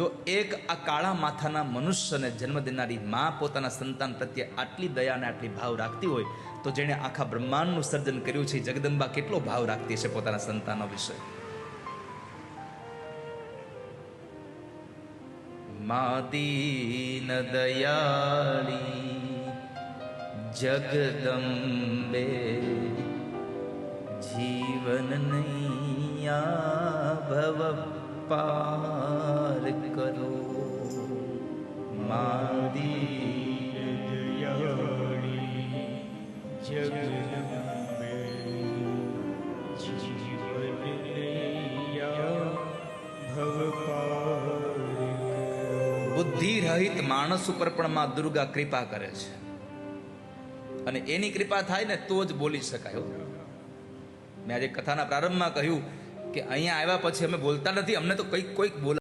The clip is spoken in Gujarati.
જો એક આ કાળા માથાના મનુષ્યને જન્મ દેનારી માં પોતાના સંતાન પ્રત્યે આટલી દયા અને આટલી ભાવ રાખતી હોય તો જેણે આખા બ્રહ્માંડનું સર્જન કર્યું છે જગદંબા કેટલો ભાવ રાખતી છે પોતાના સંતાનો વિશે. મા દીન દયાળી જગદંબે જીવન નૈયા ભવ પાર કરો. મા દીન દયાળી જગદંબે જીવન નૈયા ભવ પાર. બુદ્ધિ રહિત માણસ ઉપર પણ માં દુર્ગા કૃપા કરે છે અને એની કૃપા થાય ને તો જ બોલી શકાય. મેં આજે કથાના પ્રારંભમાં કહ્યું કે અહીંયા આવ્યા પછી અમે બોલતા નથી, અમને તો કોઈક બોલા